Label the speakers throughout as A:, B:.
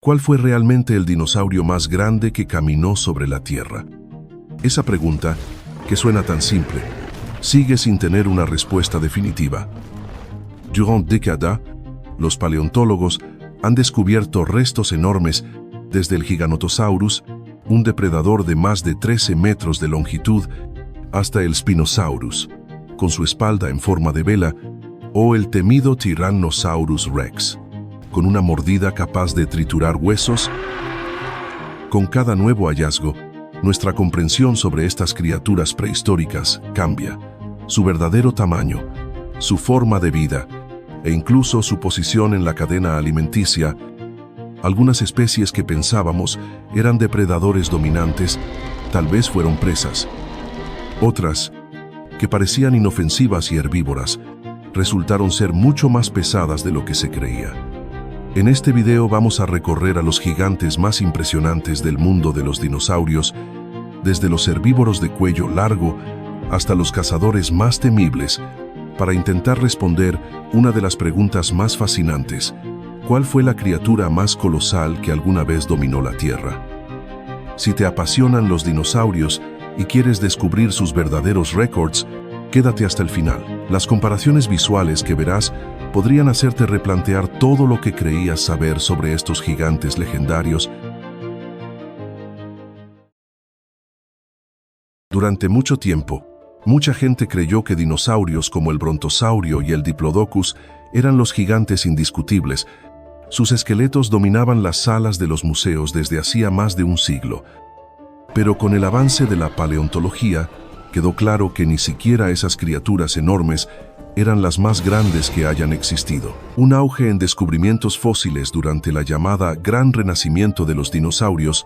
A: ¿Cuál fue realmente el dinosaurio más grande que caminó sobre la Tierra? Esa pregunta, que suena tan simple, sigue sin tener una respuesta definitiva. Durant décadas, los paleontólogos han descubierto restos enormes desde el Giganotosaurus, un depredador de más de 13 metros de longitud, hasta el Spinosaurus, con su espalda en forma de vela, o el temido Tyrannosaurus Rex, con una mordida capaz de triturar huesos. Con cada nuevo hallazgo, nuestra comprensión sobre estas criaturas prehistóricas cambia. Su verdadero tamaño, su forma de vida e incluso su posición en la cadena alimenticia. Algunas especies que pensábamos eran depredadores dominantes, tal vez fueron presas. Otras, que parecían inofensivas y herbívoras, resultaron ser mucho más pesadas de lo que se creía. En este video vamos a recorrer a los gigantes más impresionantes del mundo de los dinosaurios, desde los herbívoros de cuello largo hasta los cazadores más temibles, para intentar responder una de las preguntas más fascinantes: ¿cuál fue la criatura más colosal que alguna vez dominó la Tierra? Si te apasionan los dinosaurios y quieres descubrir sus verdaderos récords, quédate hasta el final. Las comparaciones visuales que verás podrían hacerte replantear todo lo que creías saber sobre estos gigantes legendarios. Durante mucho tiempo, mucha gente creyó que dinosaurios como el brontosaurio y el diplodocus eran los gigantes indiscutibles. Sus esqueletos dominaban las salas de los museos desde hacía más de un siglo. Pero con el avance de la paleontología, quedó claro que ni siquiera esas criaturas enormes eran las más grandes que hayan existido. Un auge en descubrimientos fósiles durante la llamada Gran Renacimiento de los dinosaurios,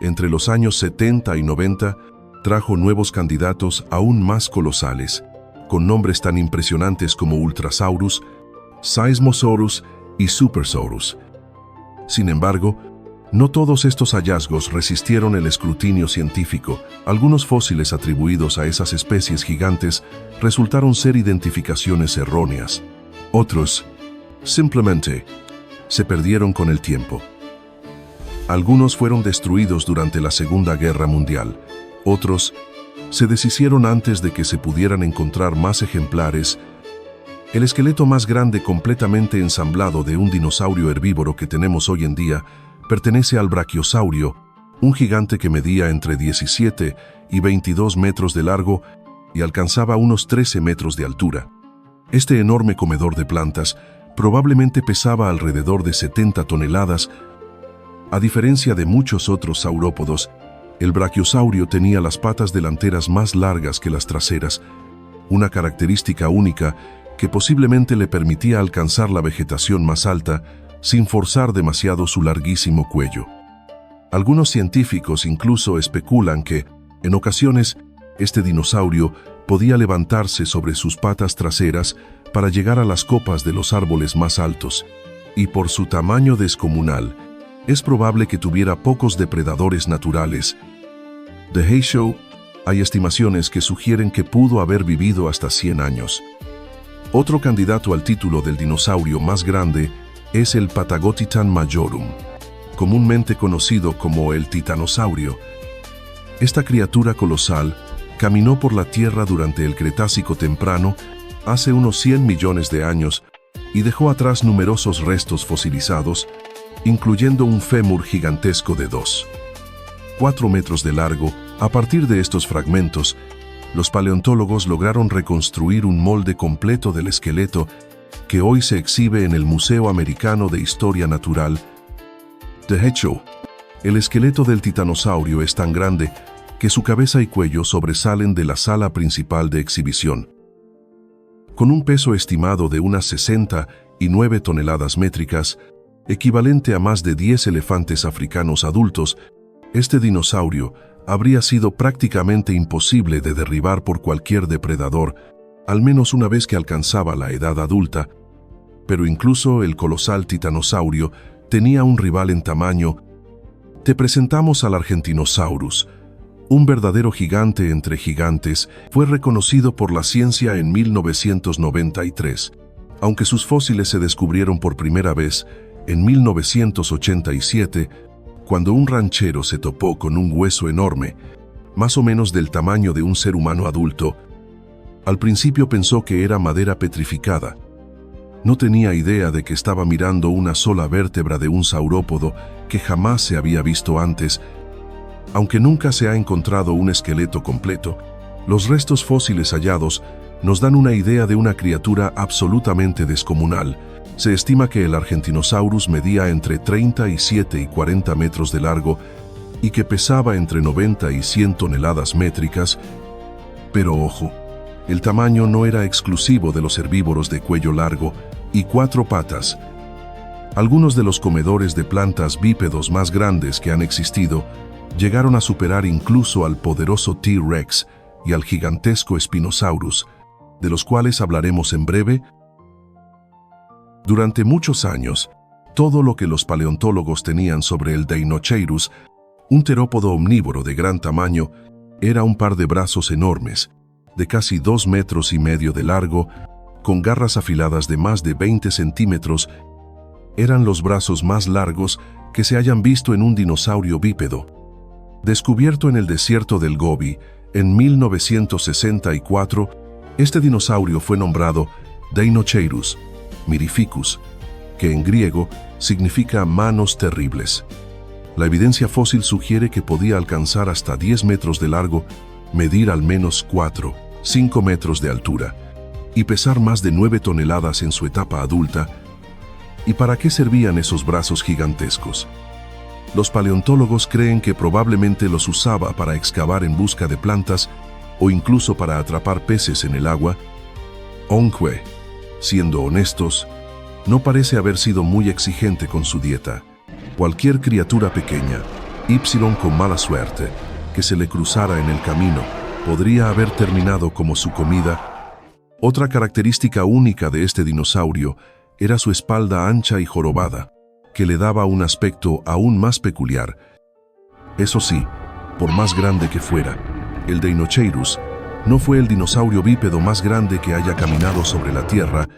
A: entre los años 70 y 90, trajo nuevos candidatos aún más colosales, con nombres tan impresionantes como Ultrasaurus, Seismosaurus y Supersaurus. Sin embargo, no todos estos hallazgos resistieron el escrutinio científico. Algunos fósiles atribuidos a esas especies gigantes resultaron ser identificaciones erróneas. Otros, simplemente, se perdieron con el tiempo. Algunos fueron destruidos durante la Segunda Guerra Mundial. Otros se deshicieron antes de que se pudieran encontrar más ejemplares. El esqueleto más grande completamente ensamblado de un dinosaurio herbívoro que tenemos hoy en día pertenece al Brachiosaurio, un gigante que medía entre 17 y 22 metros de largo y alcanzaba unos 13 metros de altura. Este enorme comedor de plantas probablemente pesaba alrededor de 70 toneladas. A diferencia de muchos otros saurópodos, el Brachiosaurio tenía las patas delanteras más largas que las traseras, una característica única que posiblemente le permitía alcanzar la vegetación más alta sin forzar demasiado su larguísimo cuello. Algunos científicos incluso especulan que, en ocasiones, este dinosaurio podía levantarse sobre sus patas traseras para llegar a las copas de los árboles más altos, y por su tamaño descomunal, es probable que tuviera pocos depredadores naturales. De hecho, hay estimaciones que sugieren que pudo haber vivido hasta 100 años. Otro candidato al título del dinosaurio más grande es el Patagotitan majorum, comúnmente conocido como el titanosaurio. Esta criatura colosal caminó por la Tierra durante el Cretácico temprano, hace unos 100 millones de años, y dejó atrás numerosos restos fosilizados, incluyendo un fémur gigantesco de 2,4 metros de largo. A partir de estos fragmentos, los paleontólogos lograron reconstruir un molde completo del esqueleto que hoy se exhibe en el Museo Americano de Historia Natural. De hecho, el esqueleto del titanosaurio es tan grande que su cabeza y cuello sobresalen de la sala principal de exhibición. Con un peso estimado de unas 69 toneladas métricas, equivalente a más de 10 elefantes africanos adultos, este dinosaurio habría sido prácticamente imposible de derribar por cualquier depredador, al menos una vez que alcanzaba la edad adulta. Pero incluso el colosal titanosaurio tenía un rival en tamaño. Te presentamos al Argentinosaurus, un verdadero gigante entre gigantes. Fue reconocido por la ciencia en 1993. Aunque sus fósiles se descubrieron por primera vez en 1987, cuando un ranchero se topó con un hueso enorme, más o menos del tamaño de un ser humano adulto. Al principio pensó que era madera petrificada. No tenía idea de que estaba mirando una sola vértebra de un saurópodo que jamás se había visto antes. Aunque nunca se ha encontrado un esqueleto completo, los restos fósiles hallados nos dan una idea de una criatura absolutamente descomunal. Se estima que el Argentinosaurus medía entre 37 y 40 metros de largo y que pesaba entre 90 y 100 toneladas métricas. Pero ojo, el tamaño no era exclusivo de los herbívoros de cuello largo y 4 patas. Algunos de los comedores de plantas bípedos más grandes que han existido llegaron a superar incluso al poderoso T-Rex y al gigantesco Spinosaurus, de los cuales hablaremos en breve. Durante muchos años, todo lo que los paleontólogos tenían sobre el Deinocheirus, un terópodo omnívoro de gran tamaño, era un par de brazos enormes, de casi 2,5 metros de largo, con garras afiladas de más de 20 centímetros. Eran los brazos más largos que se hayan visto en un dinosaurio bípedo. Descubierto en el desierto del Gobi en 1964, este dinosaurio fue nombrado Deinocheirus mirificus, que en griego significa manos terribles. La evidencia fósil sugiere que podía alcanzar hasta 10 metros de largo, medir al menos 4-5 metros de altura y pesar más de 9 toneladas en su etapa adulta. ¿Y para qué servían esos brazos gigantescos? Los paleontólogos creen que probablemente los usaba para excavar en busca de plantas o incluso para atrapar peces en el agua. Aunque, siendo honestos, no parece haber sido muy exigente con su dieta. Cualquier criatura pequeña, y con mala suerte, que se le cruzara en el camino, podría haber terminado como su comida. Otra característica única de este dinosaurio era su espalda ancha y jorobada, que le daba un aspecto aún más peculiar. Eso sí, por más grande que fuera, el Deinocheirus no fue el dinosaurio bípedo más grande que haya caminado sobre la Tierra.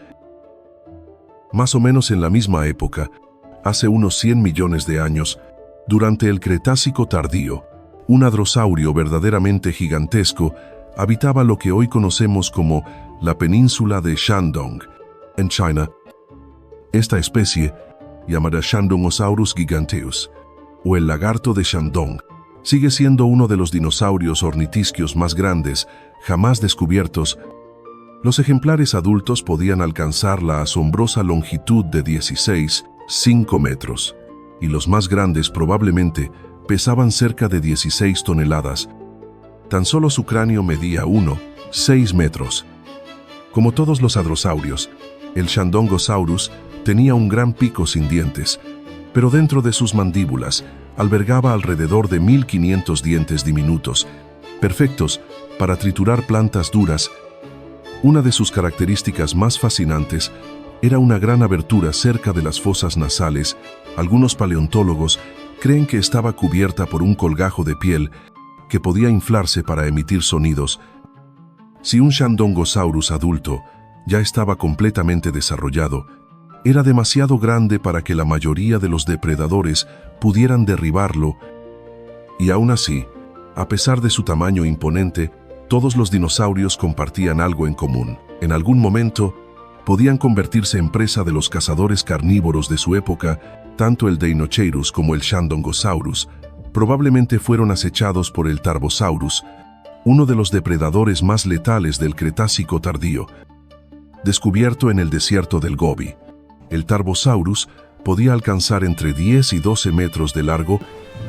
A: Más o menos en la misma época, hace unos 100 millones de años, durante el Cretácico tardío, un hadrosaurio verdaderamente gigantesco habitaba lo que hoy conocemos como la península de Shandong, en China. Esta especie, llamada Shandongosaurus giganteus, o el lagarto de Shandong, sigue siendo uno de los dinosaurios ornitisquios más grandes jamás descubiertos. Los ejemplares adultos podían alcanzar la asombrosa longitud de 16,5 metros, y los más grandes probablemente pesaban cerca de 16 toneladas. Tan solo su cráneo medía 1,6 metros. Como todos los hadrosaurios, el Shandongosaurus tenía un gran pico sin dientes, pero dentro de sus mandíbulas albergaba alrededor de 1.500 dientes diminutos, perfectos para triturar plantas duras. Una de sus características más fascinantes era una gran abertura cerca de las fosas nasales. Algunos paleontólogos creen que estaba cubierta por un colgajo de piel que podía inflarse para emitir sonidos. Si un Shandongosaurus adulto ya estaba completamente desarrollado, era demasiado grande para que la mayoría de los depredadores pudieran derribarlo. Y aún así, a pesar de su tamaño imponente, todos los dinosaurios compartían algo en común. En algún momento, podían convertirse en presa de los cazadores carnívoros de su época. Tanto el Deinocheirus como el Shandongosaurus probablemente fueron acechados por el Tarbosaurus, uno de los depredadores más letales del Cretácico tardío. Descubierto en el desierto del Gobi, el Tarbosaurus podía alcanzar entre 10 y 12 metros de largo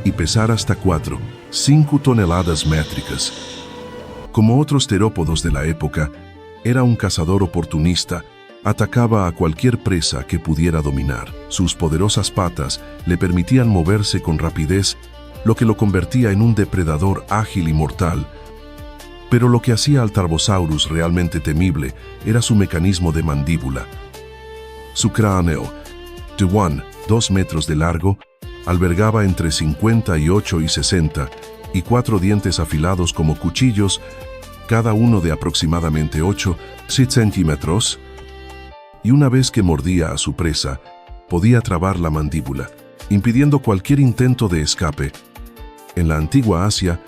A: y pesar hasta 4-5 toneladas métricas. Como otros terópodos de la época, era un cazador oportunista. Atacaba a cualquier presa que pudiera dominar. Sus poderosas patas le permitían moverse con rapidez, lo que lo convertía en un depredador ágil y mortal. Pero lo que hacía al Tarbosaurus realmente temible era su mecanismo de mandíbula. Su cráneo, de 2 metros de largo, albergaba entre 58 y 60 y 4 dientes afilados como cuchillos, cada uno de aproximadamente 8 centímetros. Y una vez que mordía a su presa, podía trabar la mandíbula, impidiendo cualquier intento de escape. En la antigua Asia,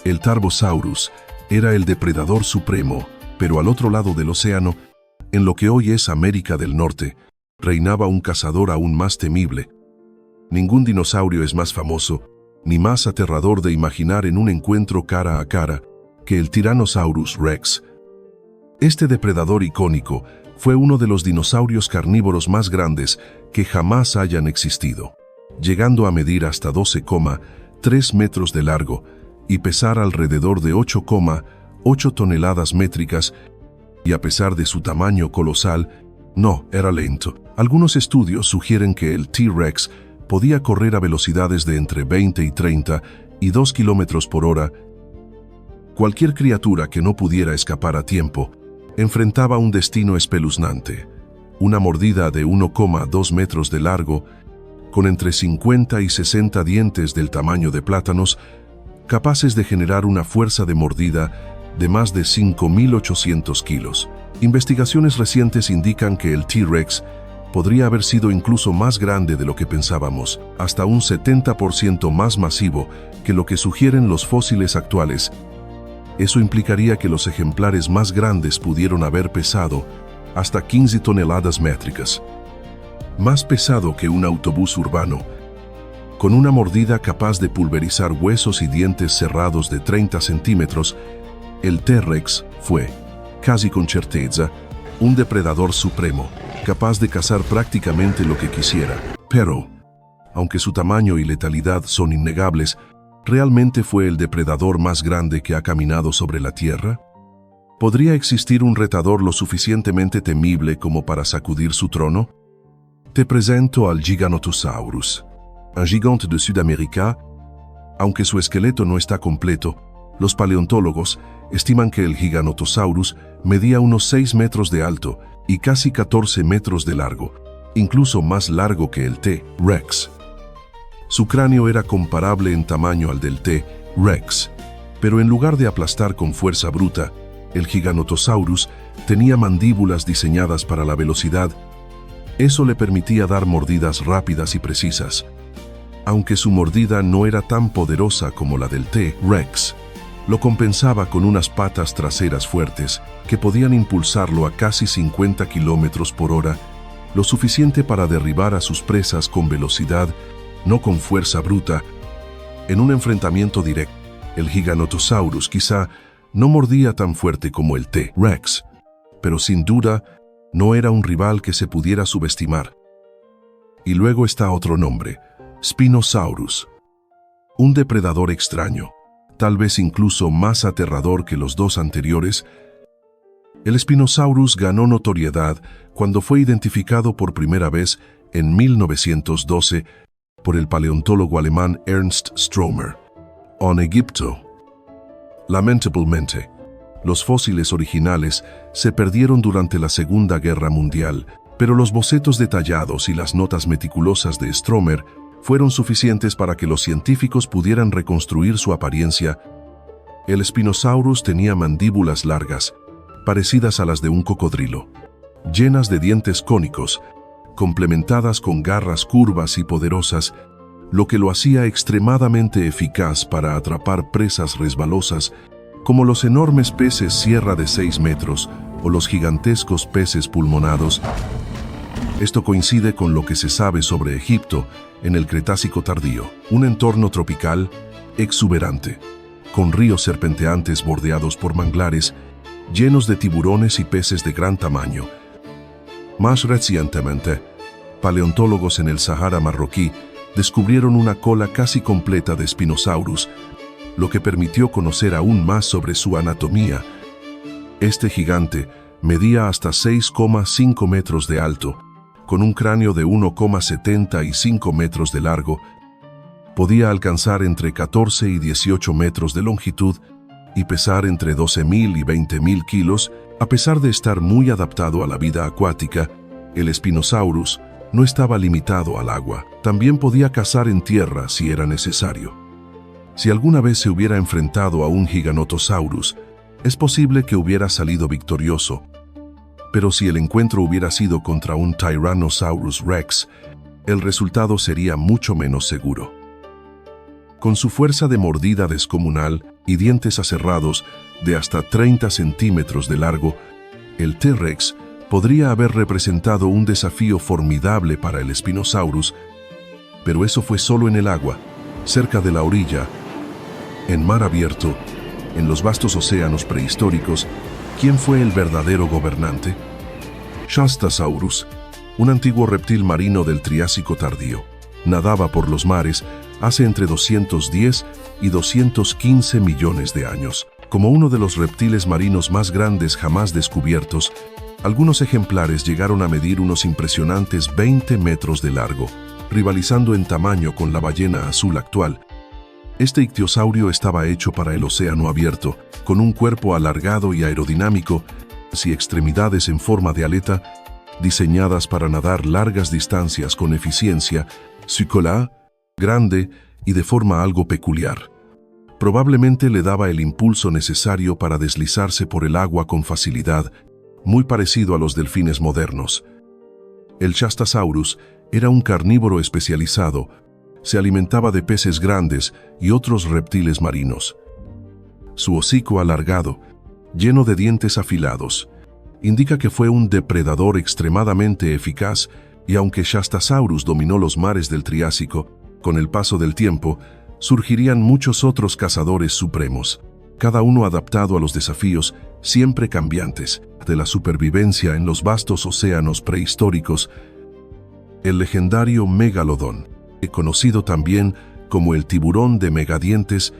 A: el Tarbosaurus era el depredador supremo, pero al otro lado del océano, en lo que hoy es América del Norte, reinaba un cazador aún más temible. Ningún dinosaurio es más famoso, ni más aterrador de imaginar en un encuentro cara a cara, que el Tyrannosaurus Rex. Este depredador icónico fue uno de los dinosaurios carnívoros más grandes que jamás hayan existido, llegando a medir hasta 12,3 metros de largo y pesar alrededor de 8,8 toneladas métricas, y a pesar de su tamaño colosal, no era lento. Algunos estudios sugieren que el T-Rex podía correr a velocidades de entre 20 y 32 kilómetros por hora. Cualquier criatura que no pudiera escapar a tiempo enfrentaba un destino espeluznante: una mordida de 1,2 metros de largo, con entre 50 y 60 dientes del tamaño de plátanos, capaces de generar una fuerza de mordida de más de 5.800 kilos. Investigaciones recientes indican que el T-Rex podría haber sido incluso más grande de lo que pensábamos, hasta un 70% más masivo que lo que sugieren los fósiles actuales. Eso implicaría que los ejemplares más grandes pudieron haber pesado hasta 15 toneladas métricas. Más pesado que un autobús urbano, con una mordida capaz de pulverizar huesos y dientes cerrados de 30 centímetros, el T-Rex fue, casi con certeza, un depredador supremo, capaz de cazar prácticamente lo que quisiera. Pero, aunque su tamaño y letalidad son innegables, ¿realmente fue el depredador más grande que ha caminado sobre la Tierra? ¿Podría existir un retador lo suficientemente temible como para sacudir su trono? Te presento al Giganotosaurus, un gigante de Sudamérica. Aunque su esqueleto no está completo, los paleontólogos estiman que el Giganotosaurus medía unos 6 metros de alto y casi 14 metros de largo, incluso más largo que el T-Rex. Su cráneo era comparable en tamaño al del T-Rex, pero en lugar de aplastar con fuerza bruta, el Giganotosaurus tenía mandíbulas diseñadas para la velocidad. Eso le permitía dar mordidas rápidas y precisas. Aunque su mordida no era tan poderosa como la del T-Rex, lo compensaba con unas patas traseras fuertes que podían impulsarlo a casi 50 kilómetros por hora, lo suficiente para derribar a sus presas con velocidad, no con fuerza bruta. En un enfrentamiento directo, el Giganotosaurus quizá no mordía tan fuerte como el T-Rex, pero sin duda no era un rival que se pudiera subestimar. Y luego está otro nombre: Spinosaurus, un depredador extraño, tal vez incluso más aterrador que los dos anteriores. El Spinosaurus ganó notoriedad cuando fue identificado por primera vez en 1912 por el paleontólogo alemán Ernst Stromer, en Egipto. Lamentablemente, los fósiles originales se perdieron durante la Segunda Guerra Mundial, pero los bocetos detallados y las notas meticulosas de Stromer fueron suficientes para que los científicos pudieran reconstruir su apariencia. El Spinosaurus tenía mandíbulas largas, parecidas a las de un cocodrilo, llenas de dientes cónicos, complementadas con garras curvas y poderosas, lo que lo hacía extremadamente eficaz para atrapar presas resbalosas, como los enormes peces sierra de 6 metros o los gigantescos peces pulmonados. Esto coincide con lo que se sabe sobre Egipto en el Cretácico tardío, un entorno tropical exuberante, con ríos serpenteantes bordeados por manglares, llenos de tiburones y peces de gran tamaño. Más recientemente, paleontólogos en el Sahara marroquí descubrieron una cola casi completa de Spinosaurus, lo que permitió conocer aún más sobre su anatomía. Este gigante medía hasta 6,5 metros de alto, con un cráneo de 1,75 metros de largo. Podía alcanzar entre 14 y 18 metros de longitud y pesar entre 12.000 y 20.000 kilos. A pesar de estar muy adaptado a la vida acuática, el Spinosaurus no estaba limitado al agua. También podía cazar en tierra si era necesario. Si alguna vez se hubiera enfrentado a un Giganotosaurus, es posible que hubiera salido victorioso. Pero si el encuentro hubiera sido contra un Tyrannosaurus Rex, el resultado sería mucho menos seguro. Con su fuerza de mordida descomunal y dientes aserrados de hasta 30 centímetros de largo, el T-Rex podría haber representado un desafío formidable para el Spinosaurus, pero eso fue solo en el agua, cerca de la orilla. En mar abierto, en los vastos océanos prehistóricos, ¿quién fue el verdadero gobernante? Shastasaurus, un antiguo reptil marino del Triásico tardío. Nadaba por los mares hace entre 210 y 215 millones de años. Como uno de los reptiles marinos más grandes jamás descubiertos, algunos ejemplares llegaron a medir unos impresionantes 20 metros de largo, rivalizando en tamaño con la ballena azul actual. Este ictiosaurio estaba hecho para el océano abierto, con un cuerpo alargado y aerodinámico, y extremidades en forma de aleta, diseñadas para nadar largas distancias con eficiencia, su cola, grande y de forma algo peculiar. Probablemente le daba el impulso necesario para deslizarse por el agua con facilidad, muy parecido a los delfines modernos. El Shastasaurus era un carnívoro especializado. Se alimentaba de peces grandes y otros reptiles marinos. Su hocico alargado, lleno de dientes afilados, indica que fue un depredador extremadamente eficaz, y aunque Shastasaurus dominó los mares del Triásico, con el paso del tiempo, surgirían muchos otros cazadores supremos, cada uno adaptado a los desafíos siempre cambiantes de la supervivencia en los vastos océanos prehistóricos. El legendario Megalodón, conocido también como el tiburón de megadientes,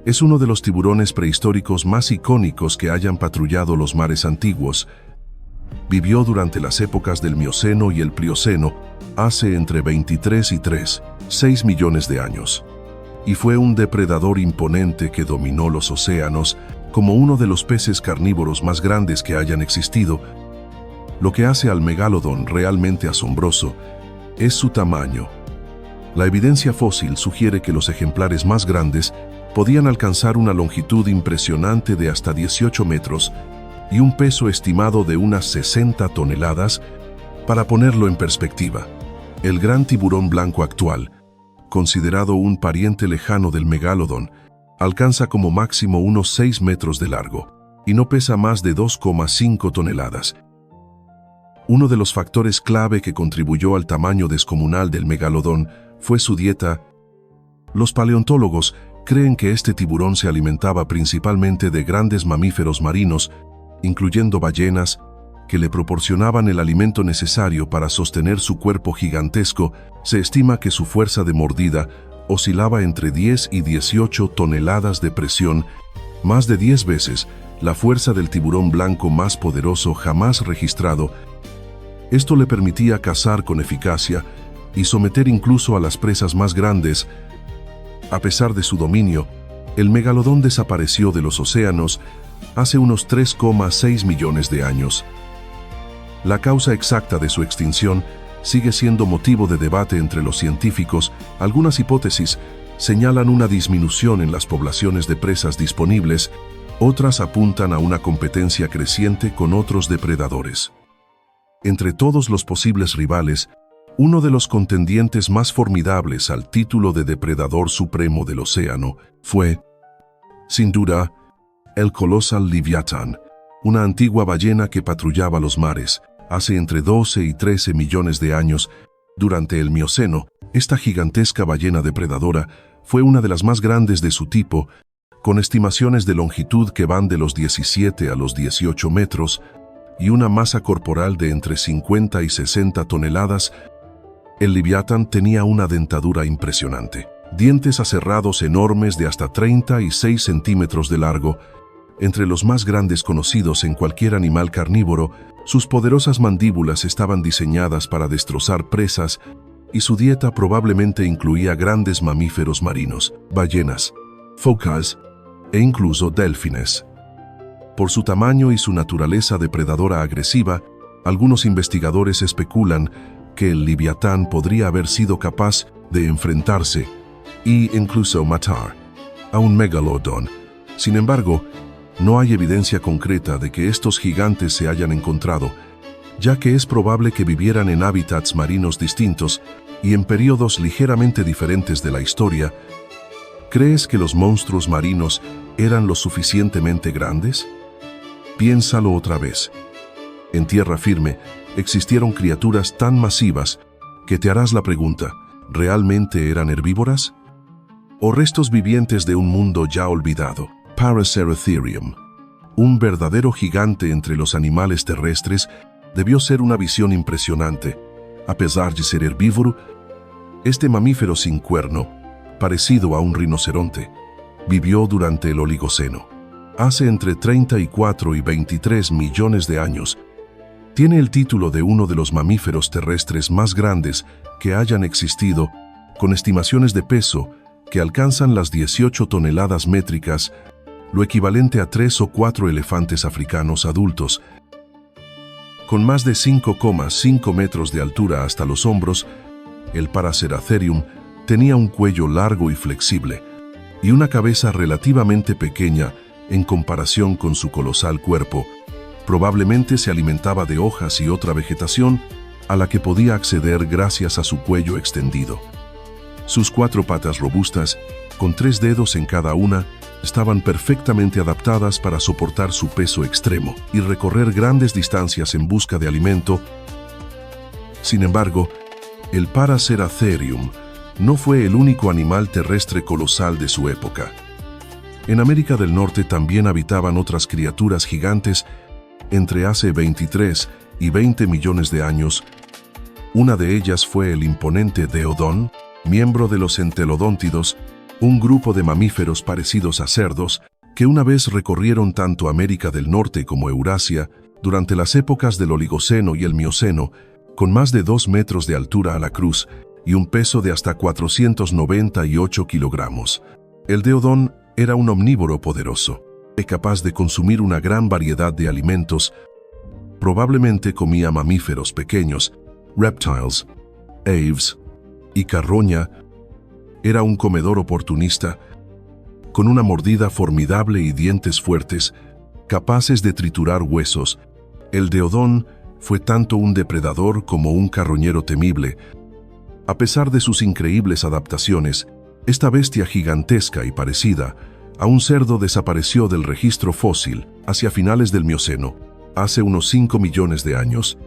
A: es uno de los tiburones prehistóricos más icónicos que hayan patrullado los mares antiguos. Vivió durante las épocas del Mioceno y el Plioceno, hace entre 23 y 6 millones de años. Y fue un depredador imponente que dominó los océanos como uno de los peces carnívoros más grandes que hayan existido. Lo que hace al Megalodón realmente asombroso es su tamaño. La evidencia fósil sugiere que los ejemplares más grandes podían alcanzar una longitud impresionante de hasta 18 metros y un peso estimado de unas 60 toneladas. Para ponerlo en perspectiva, el gran tiburón blanco actual, considerado un pariente lejano del Megalodón, alcanza como máximo unos 6 metros de largo y no pesa más de 2,5 toneladas. Uno de los factores clave que contribuyó al tamaño descomunal del Megalodón fue su dieta. Los paleontólogos creen que este tiburón se alimentaba principalmente de grandes mamíferos marinos, incluyendo ballenas, que le proporcionaban el alimento necesario para sostener su cuerpo gigantesco. Se estima que su fuerza de mordida oscilaba entre 10 y 18 toneladas de presión, más de 10 veces la fuerza del tiburón blanco más poderoso jamás registrado. Esto le permitía cazar con eficacia y someter incluso a las presas más grandes. A pesar de su dominio, el Megalodón desapareció de los océanos hace unos 3,6 millones de años. La causa exacta de su extinción sigue siendo motivo de debate entre los científicos. Algunas hipótesis señalan una disminución en las poblaciones de presas disponibles, otras apuntan a una competencia creciente con otros depredadores. Entre todos los posibles rivales, uno de los contendientes más formidables al título de depredador supremo del océano fue, sin duda, el colosal Leviatán, una antigua ballena que patrullaba los mares hace entre 12 y 13 millones de años. Durante el Mioceno, esta gigantesca ballena depredadora fue una de las más grandes de su tipo, con estimaciones de longitud que van de los 17 a los 18 metros y una masa corporal de entre 50 y 60 toneladas. El Leviatán tenía una dentadura impresionante, dientes aserrados enormes de hasta 36 centímetros de largo, entre los más grandes conocidos en cualquier animal carnívoro. Sus poderosas mandíbulas estaban diseñadas para destrozar presas y su dieta probablemente incluía grandes mamíferos marinos, ballenas, focas e incluso delfines. Por su tamaño y su naturaleza depredadora agresiva, algunos investigadores especulan que el Leviatán podría haber sido capaz de enfrentarse e incluso matar a un Megalodón. Sin embargo, no hay evidencia concreta de que estos gigantes se hayan encontrado, ya que es probable que vivieran en hábitats marinos distintos y en periodos ligeramente diferentes de la historia, ¿crees que los monstruos marinos eran lo suficientemente grandes? Piénsalo otra vez. En tierra firme existieron criaturas tan masivas que te harás la pregunta, ¿realmente eran herbívoras? ¿O restos vivientes de un mundo ya olvidado? Paraceratherium, un verdadero gigante entre los animales terrestres, debió ser una visión impresionante. A pesar de ser herbívoro, este mamífero sin cuerno, parecido a un rinoceronte, vivió durante el Oligoceno. Hace entre 34 y 23 millones de años. Tiene el título de uno de los mamíferos terrestres más grandes que hayan existido, con estimaciones de peso que alcanzan las 18 toneladas métricas, lo equivalente a 3 o 4 elefantes africanos adultos. Con más de 5,5 metros de altura hasta los hombros, el Paraceratherium tenía un cuello largo y flexible y una cabeza relativamente pequeña en comparación con su colosal cuerpo. Probablemente se alimentaba de hojas y otra vegetación a la que podía acceder gracias a su cuello extendido. Sus 4 patas robustas, con 3 dedos en cada una, estaban perfectamente adaptadas para soportar su peso extremo y recorrer grandes distancias en busca de alimento. Sin embargo, el Paraceratherium no fue el único animal terrestre colosal de su época. En América del Norte también habitaban otras criaturas gigantes entre hace 23 y 20 millones de años. Una de ellas fue el imponente Deodón, miembro de los entelodóntidos, un grupo de mamíferos parecidos a cerdos que una vez recorrieron tanto América del Norte como Eurasia durante las épocas del Oligoceno y el Mioceno, con más de 2 metros de altura a la cruz y un peso de hasta 498 kilogramos. El Deodón era un omnívoro poderoso, capaz de consumir una gran variedad de alimentos. Probablemente comía mamíferos pequeños, reptiles, aves y carroña. Era un comedor oportunista, con una mordida formidable y dientes fuertes, capaces de triturar huesos. El Deodón fue tanto un depredador como un carroñero temible. A pesar de sus increíbles adaptaciones, esta bestia gigantesca y parecida a un cerdo desapareció del registro fósil hacia finales del Mioceno, hace unos 5 millones de años.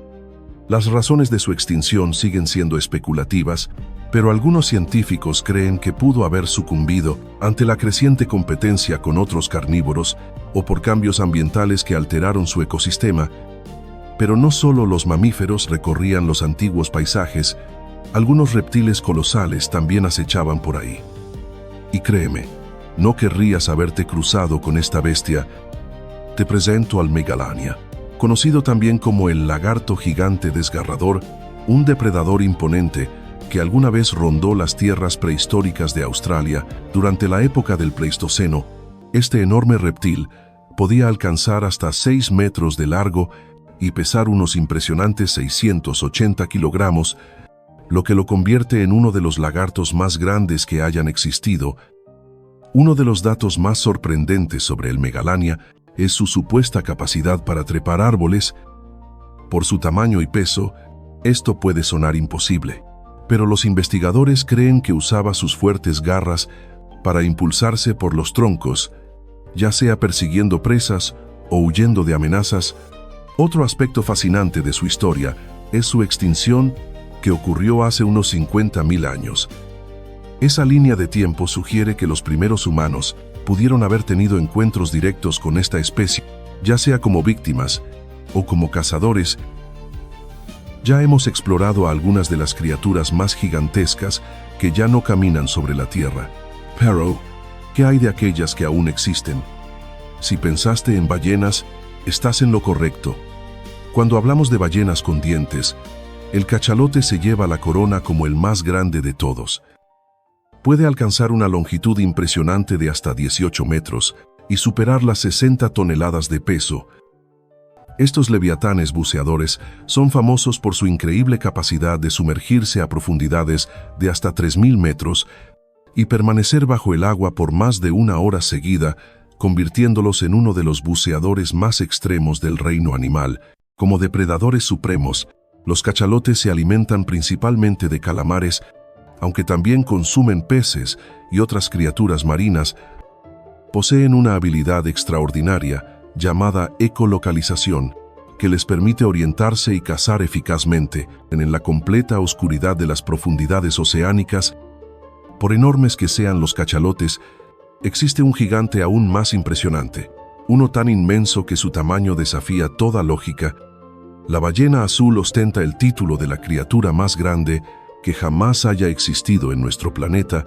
A: Las razones de su extinción siguen siendo especulativas, pero algunos científicos creen que pudo haber sucumbido ante la creciente competencia con otros carnívoros o por cambios ambientales que alteraron su ecosistema. Pero no solo los mamíferos recorrían los antiguos paisajes, algunos reptiles colosales también acechaban por ahí. Y créeme, no querrías haberte cruzado con esta bestia. Te presento al Megalania, conocido también como el lagarto gigante desgarrador, un depredador imponente que alguna vez rondó las tierras prehistóricas de Australia durante la época del Pleistoceno. Este enorme reptil podía alcanzar hasta 6 metros de largo y pesar unos impresionantes 680 kilogramos, lo que lo convierte en uno de los lagartos más grandes que hayan existido. Uno de los datos más sorprendentes sobre el Megalania es su supuesta capacidad para trepar árboles. Por su tamaño y peso, esto puede sonar imposible, pero los investigadores creen que usaba sus fuertes garras para impulsarse por los troncos, ya sea persiguiendo presas o huyendo de amenazas. Otro aspecto fascinante de su historia es su extinción, que ocurrió hace unos 50.000 años. Esa línea de tiempo sugiere que los primeros humanos pudieron haber tenido encuentros directos con esta especie, ya sea como víctimas o como cazadores. Ya hemos explorado a algunas de las criaturas más gigantescas que ya no caminan sobre la Tierra. Pero, ¿qué hay de aquellas que aún existen? Si pensaste en ballenas, estás en lo correcto. Cuando hablamos de ballenas con dientes, el cachalote se lleva la corona como el más grande de todos. Puede alcanzar una longitud impresionante de hasta 18 metros y superar las 60 toneladas de peso. Estos leviatanes buceadores son famosos por su increíble capacidad de sumergirse a profundidades de hasta 3.000 metros y permanecer bajo el agua por más de 1 hora seguida, convirtiéndolos en uno de los buceadores más extremos del reino animal. Como depredadores supremos, Los cachalotes se alimentan principalmente de calamares, aunque también consumen peces y otras criaturas marinas. Poseen una habilidad extraordinaria llamada ecolocalización, que les permite orientarse y cazar eficazmente en la completa oscuridad de las profundidades oceánicas. Por enormes que sean los cachalotes, existe un gigante aún más impresionante, uno tan inmenso que su tamaño desafía toda lógica. La ballena azul ostenta el título de la criatura más grande que jamás haya existido en nuestro planeta.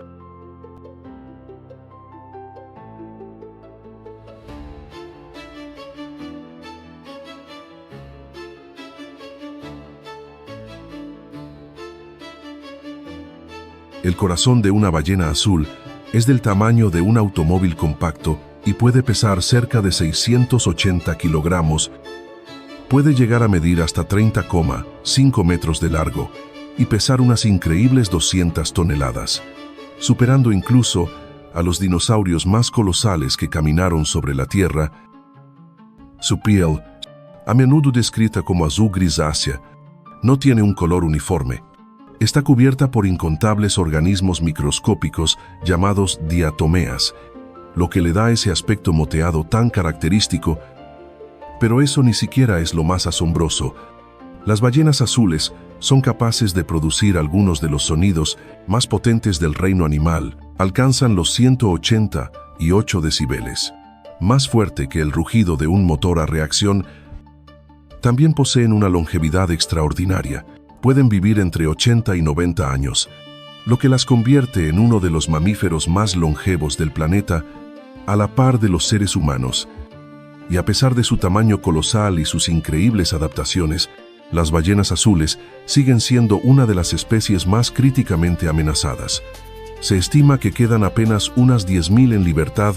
A: El corazón de una ballena azul es del tamaño de un automóvil compacto y puede pesar cerca de 680 kilogramos. Puede llegar a medir hasta 30,5 metros de largo y pesar unas increíbles 200 toneladas, superando incluso a los dinosaurios más colosales que caminaron sobre la Tierra. Su piel, a menudo descrita como azul grisácea, no tiene un color uniforme. Está cubierta por incontables organismos microscópicos llamados diatomeas, lo que le da ese aspecto moteado tan característico. Pero eso ni siquiera es lo más asombroso. Las ballenas azules son capaces de producir algunos de los sonidos más potentes del reino animal. Alcanzan los 188 decibeles, más fuerte que el rugido de un motor a reacción. También poseen una longevidad extraordinaria. Pueden vivir entre 80 y 90 años, lo que las convierte en uno de los mamíferos más longevos del planeta, a la par de los seres humanos. Y a pesar de su tamaño colosal y sus increíbles adaptaciones, las ballenas azules siguen siendo una de las especies más críticamente amenazadas. Se estima que quedan apenas unas 10.000 en libertad.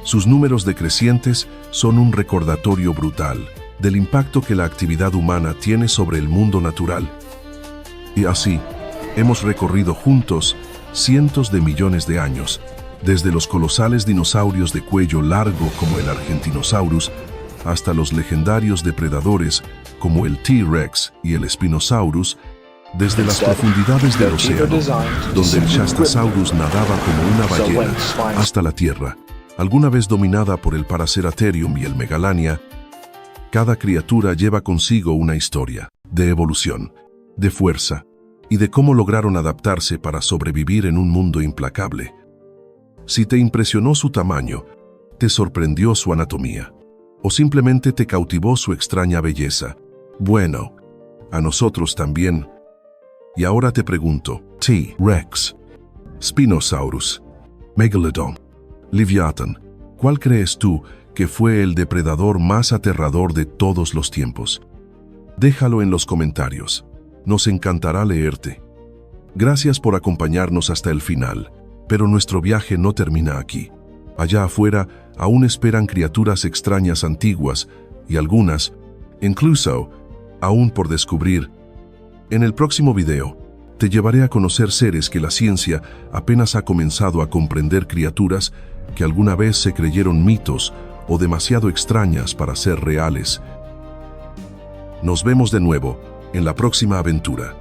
A: Sus números decrecientes son un recordatorio brutal del impacto que la actividad humana tiene sobre el mundo natural. Y así, hemos recorrido juntos cientos de millones de años, desde los colosales dinosaurios de cuello largo como el Argentinosaurus, hasta los legendarios depredadores como el T-Rex y el Spinosaurus, desde las profundidades del océano, donde el Shastasaurus nadaba como una ballena, hasta la Tierra, alguna vez dominada por el Paraceratherium y el Megalania. Cada criatura lleva consigo una historia de evolución, de fuerza y de cómo lograron adaptarse para sobrevivir en un mundo implacable. Si te impresionó su tamaño, te sorprendió su anatomía, o simplemente te cautivó su extraña belleza, bueno, a nosotros también. Y ahora te pregunto, T-Rex, Spinosaurus, Megalodon, Leviathan, ¿cuál crees tú que fue el depredador más aterrador de todos los tiempos? Déjalo en los comentarios. Nos encantará leerte. Gracias por acompañarnos hasta el final, pero nuestro viaje no termina aquí. Allá afuera aún esperan criaturas extrañas antiguas y algunas, incluso, aún por descubrir. En el próximo video, te llevaré a conocer seres que la ciencia apenas ha comenzado a comprender, criaturas que alguna vez se creyeron mitos o demasiado extrañas para ser reales. Nos vemos de nuevo en la próxima aventura.